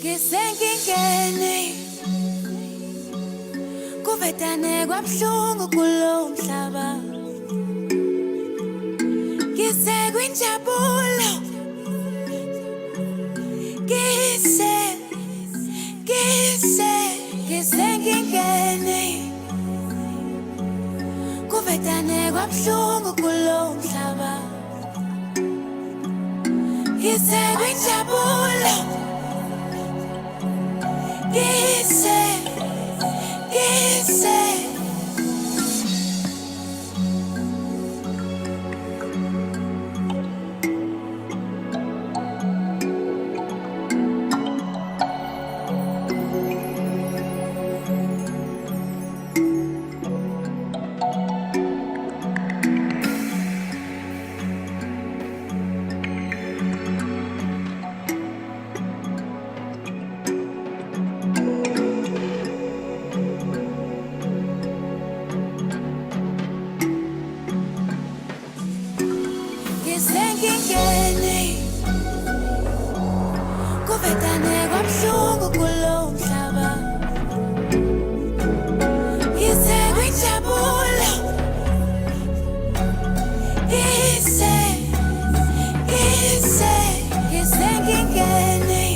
Ngisenkingeni kuvetane kwabuhlungu kulo mhlaba Ngisekwinjabulo Ngisenkingeni kuvetane kwabuhlungu kulo mhlaba Ngisekwinjabulo Ngisenkingeni kuvetane kwabuhlungu kulo mhlaba Ngisekwinjabulo Ngisenkingeni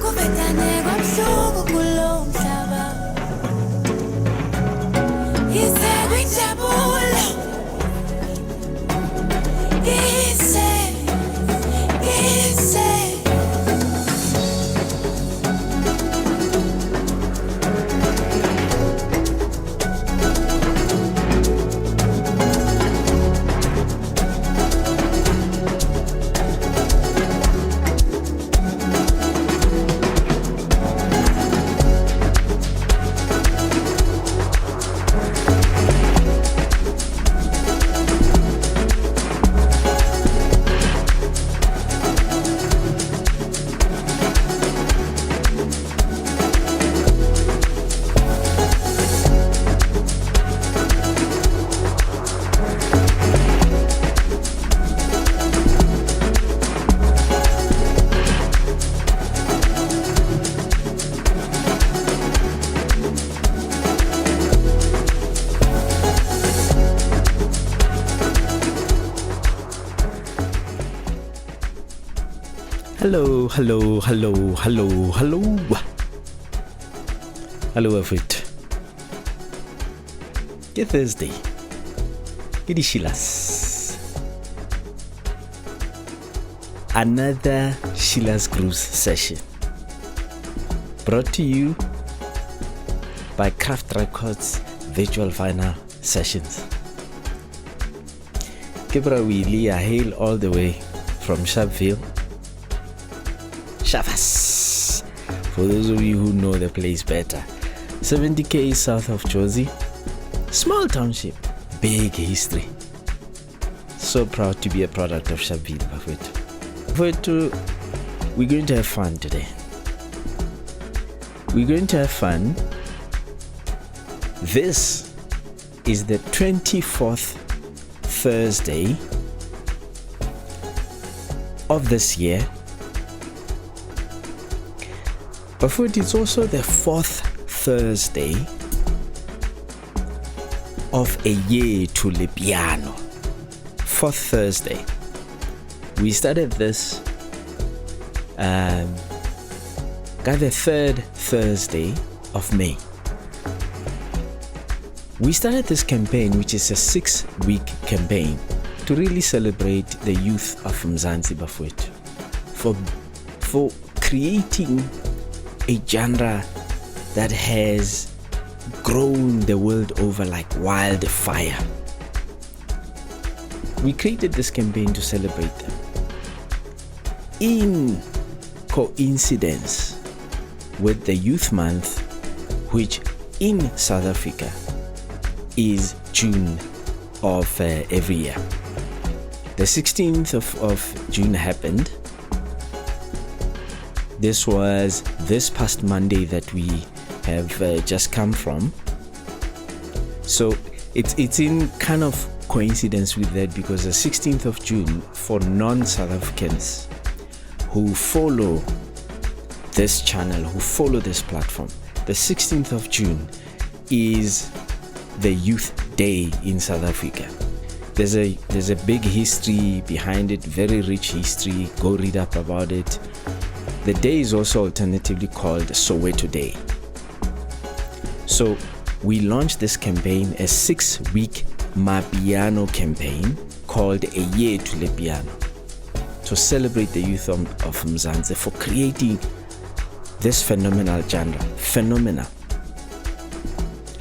kuvetane kwabuhlungu kulo mhlaba Ngisekwinjabulo Hello. Hello, Afrit. Good Thursday. Good Sheila's. Another Sheila's Grooves session. Brought to you by Craft Records Virtual Vinyl Sessions. Kibra Wheelie, I hail all the way from Sharpeville. Shavas, for those of you who know the place better. 70k south of Jozi. Small township, big history. So proud to be a product of Sharpeville. We're going to have fun today. We're going to have fun. This is the 24th Thursday of this year. But it's also the 4th Thursday of a year to the piano. 4th Thursday. We started this got the 3rd Thursday of May. We started this campaign, which is a 6-week campaign, to really celebrate the youth of Mzansi Bafowethu for creating a genre that has grown the world over like wildfire. We created this campaign to celebrate them in coincidence with the Youth Month, which in South Africa is June of every year. The 16th of June happened. This was this past Monday that we have just come from. So it's in kind of coincidence with that, because the 16th of June, for non-South Africans who follow this channel, who follow this platform, the 16th of June is the Youth Day in South Africa. There's a big history behind it, very rich history. Go read up about it. The day is also alternatively called Soweto Day. So we launched this campaign, a 6-week Amapiano campaign called A Year to Le Piano, to celebrate the youth of Mzansi for creating this phenomenal genre. Phenomenal.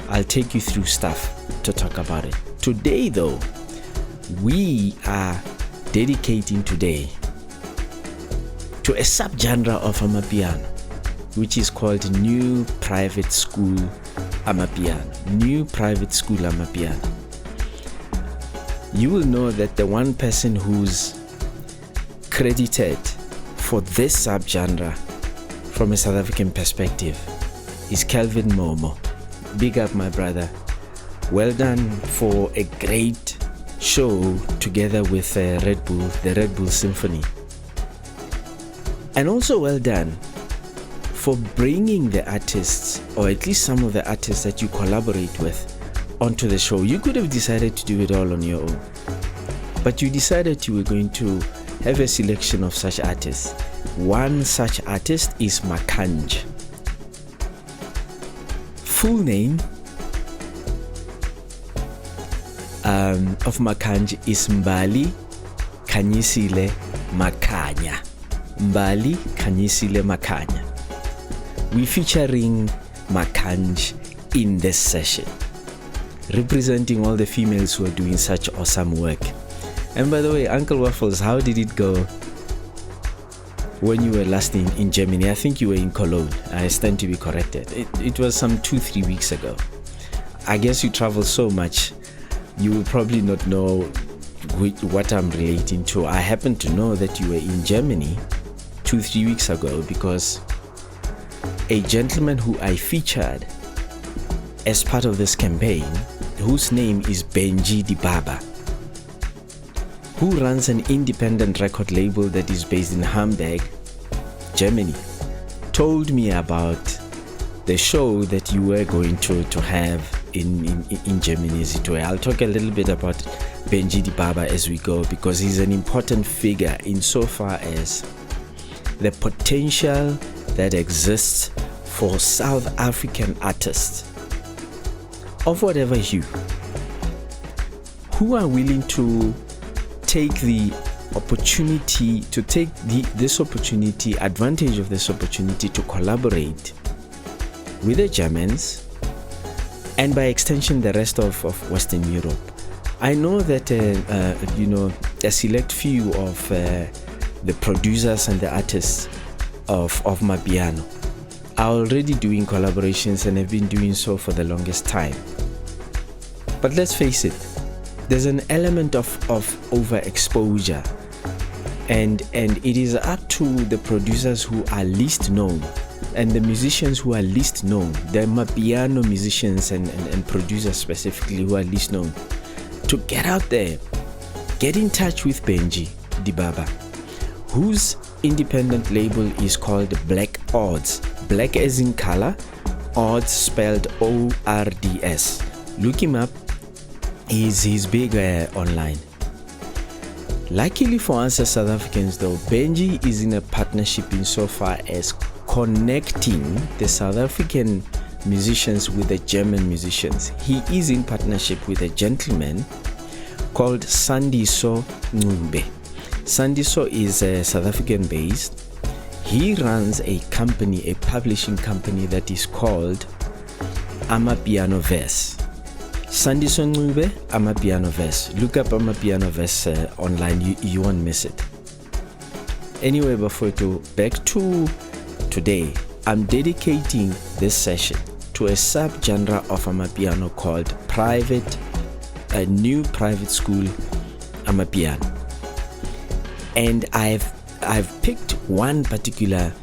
I'll take you through stuff to talk about it. Today though, we are dedicating today to a subgenre of Amapiano, which is called New Private School Amapiano. New Private School Amapiano. You will know that the one person who's credited for this subgenre from a South African perspective is Kelvin Momo. Big up, my brother. Well done for a great show together with Red Bull, the Red Bull Symphony. And also well done for bringing the artists, or at least some of the artists that you collaborate with, onto the show. You could have decided to do it all on your own, but you decided you were going to have a selection of such artists. One such artist is Makhanj. Full name of Makhanj is Mbali Kanyisile Makhanya. Mbali Kanyisile Makhanya. We're featuring Makhanj in this session, representing all the females who are doing such awesome work. And by the way, Uncle Waffles, how did it go when you were last in Germany? I think you were in Cologne. I stand to be corrected. It was some 2-3 weeks ago. I guess you travel so much, you will probably not know what I'm relating to. I happen to know that you were in Germany 2-3 weeks ago because a gentleman who I featured as part of this campaign, whose name is Benji Dibaba, who runs an independent record label that is based in Hamburg, Germany, told me about the show that you were going to have in Germany, as it were. I'll talk a little bit about Benji Dibaba as we go, because he's an important figure insofar as the potential that exists for South African artists of whatever hue who are willing to take the opportunity, to take this opportunity, advantage of this opportunity to collaborate with the Germans and by extension the rest of Western Europe. I know that a select few of the producers and the artists of Amapiano are already doing collaborations and have been doing so for the longest time. But let's face it, there's an element of overexposure, and it is up to the producers who are least known and the musicians who are least known, the Amapiano musicians and producers specifically who are least known, to get out there, get in touch with Benji Dibaba, whose independent label is called Black Odds. Black as in color, Odds spelled ORDS. Look him up. He's big online. Luckily for us as South Africans though, Benji is in a partnership insofar as connecting the South African musicians with the German musicians. He is in partnership with a gentleman called Sandiso Ncube. Sandiso is South African based. He runs a company, a publishing company that is called Amapiano Verse. Sandiso Ncube, Amapiano Verse. Look up Amapiano Verse online, you won't miss it. Anyway, before to back to today, I'm dedicating this session to a subgenre of Amapiano called a new private school Amapiano. And I've picked one particular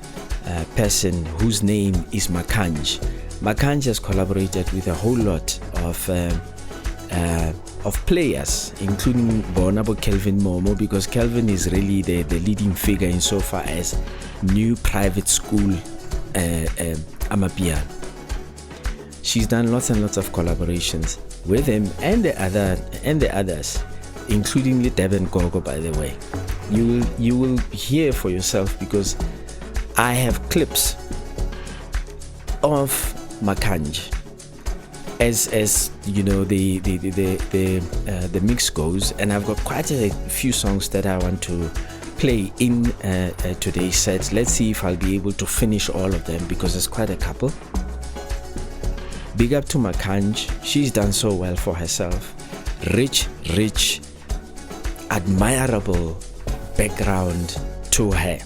person whose name is Makhanj. Makhanj has collaborated with a whole lot of players, including Bonabo Kelvin Momo, because Kelvin is really the leading figure insofar as new private school Amapiano. She's done lots and lots of collaborations with him and the others, including the Devon Gogo, by the way. You will hear for yourself, because I have clips of Makhanj as you know the mix goes, and I've got quite a few songs that I want to play in today's set. Let's see if I'll be able to finish all of them, because there's quite a couple. Big up to Makhanj, she's done so well for herself. Rich, admirable background to her.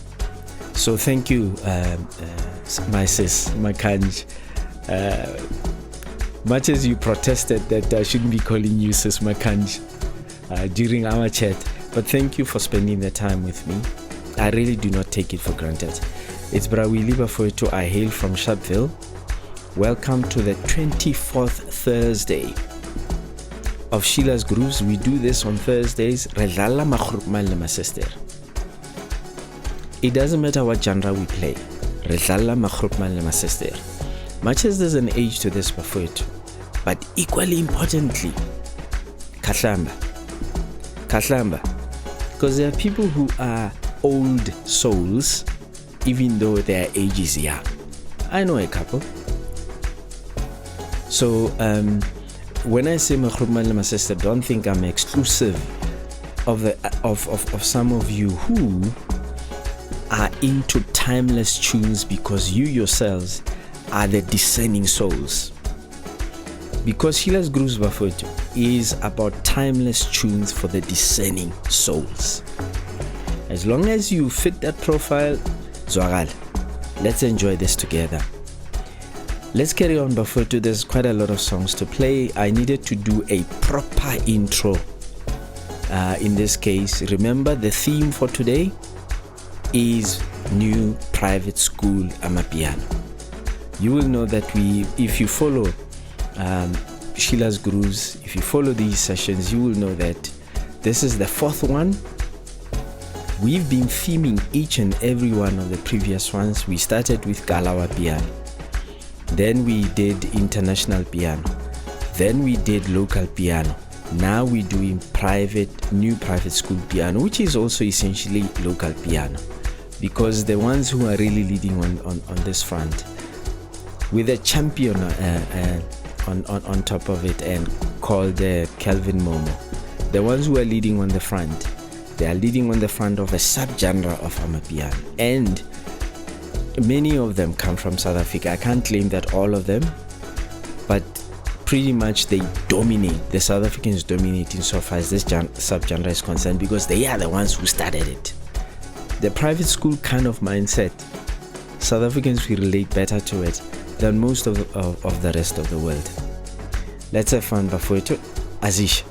So thank you, my sis Makhanj. Much as you protested that I shouldn't be calling you sis Makhanj during our chat, but thank you for spending the time with me. I really do not take it for granted. It's Brawili Bafwetu. I hail from Sharpeville. Welcome to the 24th Thursday of Sheila's Grooves. We do this on Thursdays. It doesn't matter what genre we play. Much as there's an age to this Bafwetu, but equally importantly, Kahlamba. Because there are people who are old souls, even though their age is young. I know a couple. So when I say my sister, don't think I'm exclusive of some of you who are into timeless tunes, because you yourselves are the discerning souls. Because Sheila's Grooves Bafwetu is about timeless tunes for the discerning souls. As long as you fit that profile, Zwagala, let's enjoy this together. Let's carry on, Bafwetu. There's quite a lot of songs to play. I needed to do a proper intro. In this case, remember the theme for today is new private school Amapiano. You will know that if you follow Sheila's Grooves, if you follow these sessions, you will know that this is the fourth one. We've been theming each and every one of the previous ones. We started with Galawa Piano. Then we did international piano. Then we did local piano. Now we're doing new private school piano, which is also essentially local piano, because the ones who are really leading on this front, with a champion on top of it, and called Kelvin Momo, the ones who are leading on the front, they are leading on the front of a subgenre of Amapiano, and many of them come from South Africa. I can't claim that all of them, but pretty much they dominate. The South Africans dominate insofar as this subgenre is concerned, because they are the ones who started it. The private school kind of mindset, South Africans will relate better to it than most of the rest of the world. Let's have fun, Bafwetu. Azish.